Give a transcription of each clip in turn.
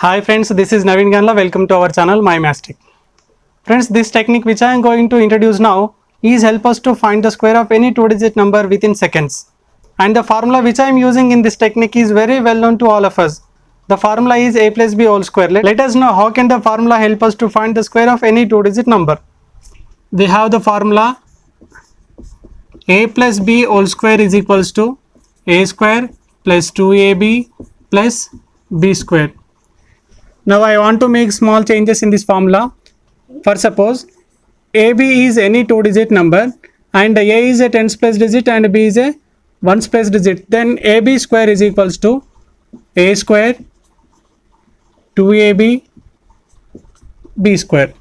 Hi friends, this is Naveen Ganla. Welcome to our channel MyMathsTech. Friends, this technique which I am going to introduce now is help us to find the square of any two-digit number within seconds. And the formula which I am using in this technique is very well known to all of us. The formula is a plus b whole square. Let us know how can the formula help us to find the square of any two-digit number. We have the formula a plus b whole square is equals to a square plus 2ab plus b square. Now I want to make small changes in this formula. For suppose AB is any two-digit number and A is a tens place digit and B is a ones place digit. Then AB square is equals to A square 2AB B square.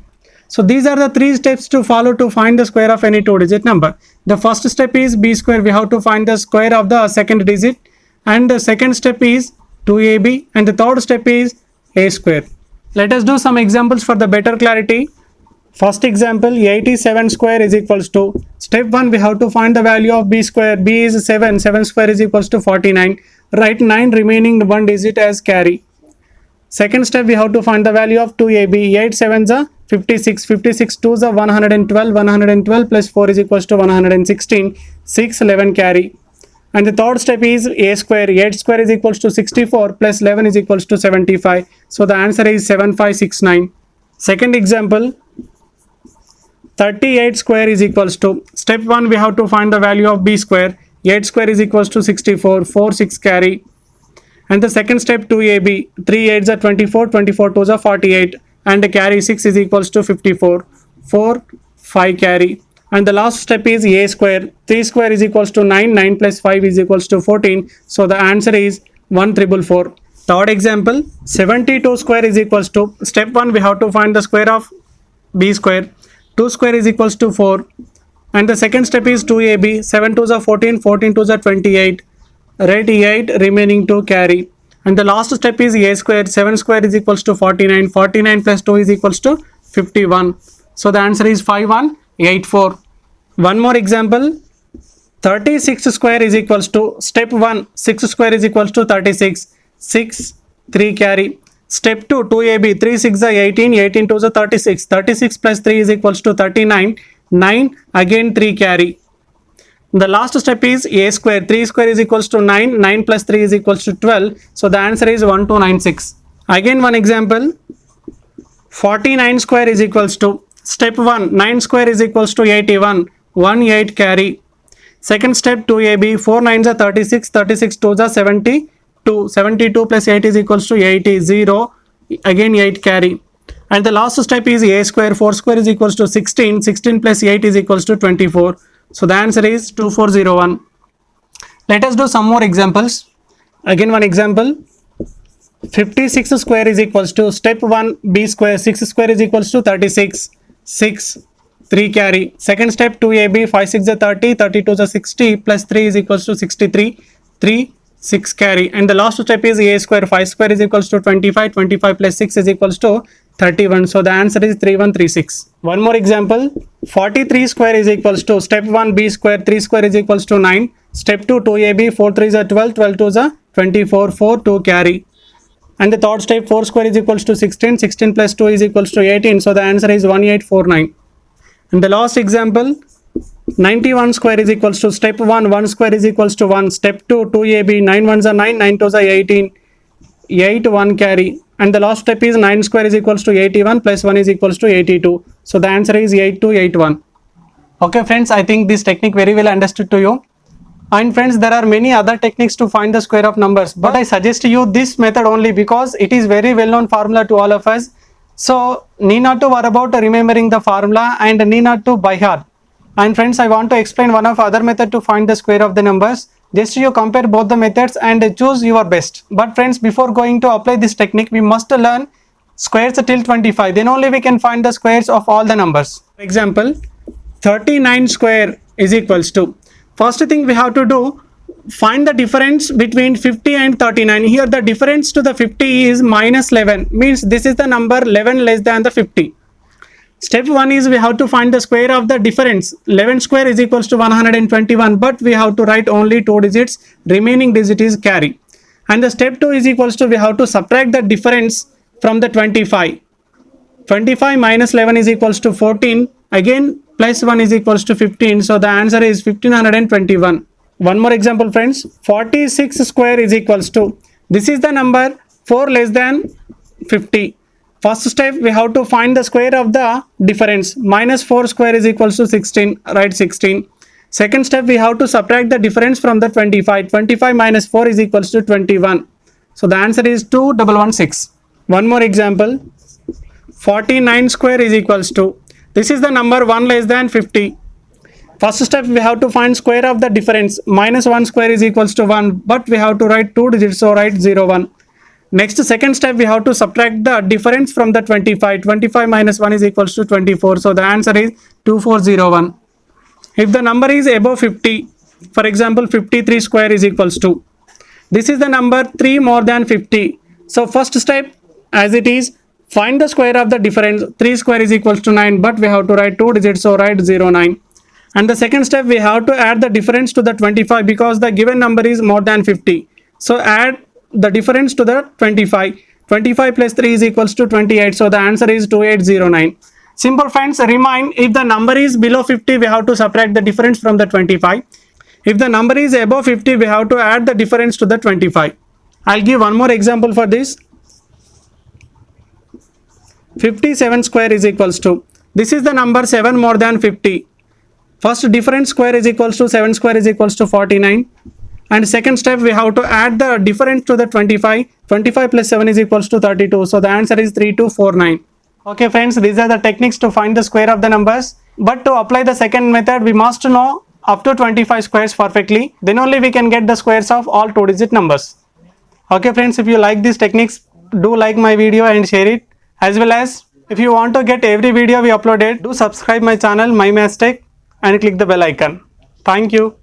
So these are the three steps to follow to find the square of any two-digit number. The first step is B square. We have to find the square of the second digit, and the second step is 2AB, and the third step is A square. Let us do some examples for the better clarity. First example, 87 square is equals to, step 1 we have to find the value of b square. B is 7, 7 square is equals to 49. Write 9 remaining one digit as carry. Second step we have to find the value of 2ab. 8 7s are 56, 56 2s are 112, 112 plus 4 is equals to 116, 6 11 carry. And the third step is a square. 8 square is equals to 64 plus 11 is equals to 75. So the answer is 7569. Second example, 38 square is equals to, step 1 we have to find the value of b square. 8 square is equals to 64, 4 6 carry. And the second step 2ab. 3 8s are 24, 24 2s are 48 and the carry 6 is equals to 54, 4 5 carry. And the last step is a square. 3 square is equals to 9, 9 plus 5 is equals to 14. So the answer is 1444. Third example, 72 square is equals to, step 1 we have to find the square of b square. 2 square is equals to 4. And the second step is 2ab. 7 2s are 14, 14 2s are 28. Write 8 remaining 2 carry. And the last step is a square. 7 square is equals to 49. 49 plus 2 is equals to 51. So the answer is 5184. One more example, 36 square is equals to, step 1 6 square is equals to 36, 6 3 carry. Step 2 2ab. 3 6 are 18, 18 2s are 36, 36 plus 3 is equals to 39, 9 again 3 carry. The last step is a square. 3 square is equals to 9, 9 plus 3 is equals to 12. So the answer is 1296. Again one example, 49 square is equals to, step 1 9 square is equals to 81, 1 8 carry. Second step 2ab. 4 9s are 36, 36 2s are 72, 72 plus 8 is equals to 80, 0 again 8 carry. And the last step is a square. 4 square is equals to 16, 16 plus 8 is equals to 24. So the answer is 2401. Let us do some more examples. Again one example, 56 square is equals to, step 1 b square. 6 square is equals to 36, 6 3 carry. Second step 2ab. 5 6 are 30, 32 is 60 plus 3 is equals to 63, 3 6 carry. And the last step is a square. 5 square is equals to 25, 25 plus 6 is equals to 31. So the answer is 3136. One more example, 43 square is equals to, step 1 b square. 3 square is equals to 9. Step 2 2ab. 4 3s are 12, 12 2s are 24, 4 2 carry. And the third step 4 square is equals to 16, 16 plus 2 is equals to 18. So the answer is 1849. And the last example, 91 square is equals to, step 1 1 square is equals to 1. Step 2 2ab. 9 1s are 9, 9 2s are 18, 8 1 carry. And the last step is 9 square is equals to 81 plus 1 is equals to 82. So the answer is 8281. Okay friends, I think this technique very well understood to you. And friends, there are many other techniques to find the square of numbers, but I suggest you this method only because it is very well known formula to all of us. So need not to worry about remembering the formula and need not to by heart. And friends, I want to explain one of other method to find the square of the numbers. Just you compare both the methods and choose your best. But friends, before going to apply this technique, we must learn squares till 25. Then only we can find the squares of all the numbers. For example, 39 square is equals to, first thing we have to do, find the difference between 50 and 39. Here the difference to the 50 is minus 11. Means this is the number 11 less than the 50. Step 1 is we have to find the square of the difference. 11 square is equals to 121, but we have to write only 2 digits. Remaining digit is carry. And the step 2 is equals to, we have to subtract the difference from the 25. 25 minus 11 is equals to 14. Again plus 1 is equals to 15. So the answer is 1521. One more example friends. 46 square is equals to, this is the number 4 less than 50. First step we have to find the square of the difference. Minus 4 square is equals to 16. Write 16. Second step we have to subtract the difference from the 25. 25 minus 4 is equals to 21. So the answer is 2116. One more example. 49 square is equals to, this is the number 1 less than 50. First step we have to find square of the difference. Minus 1 square is equals to 1, but we have to write 2 digits, so write 01. Next second step we have to subtract the difference from the 25. 25 minus 1 is equals to 24. So the answer is 2401. If the number is above 50, for example 53 square is equals to, this is the number 3 more than 50. So first step as it is, find the square of the difference. 3 square is equals to 9, but we have to write 2 digits, so write 09. And the second step we have to add the difference to the 25 because the given number is more than 50. So add the difference to the 25. 25 plus 3 is equals to 28. So the answer is 2809. Simple friends, remind, if the number is below 50 we have to subtract the difference from the 25. If the number is above 50 we have to add the difference to the 25. I'll give one more example for this. 57 square is equals to, this is the number 7 more than 50. First difference square is equals to 7 square is equals to 49. And second step we have to add the difference to the 25. 25 plus 7 is equals to 32. So the answer is 3249. Okay friends, these are the techniques to find the square of the numbers. But to apply the second method we must know up to 25 squares perfectly. Then only we can get the squares of all 2-digit numbers. Okay friends, if you like these techniques, do like my video and share it. As well as if you want to get every video we uploaded, do subscribe my channel My Maths Tech and click the bell icon. Thank you.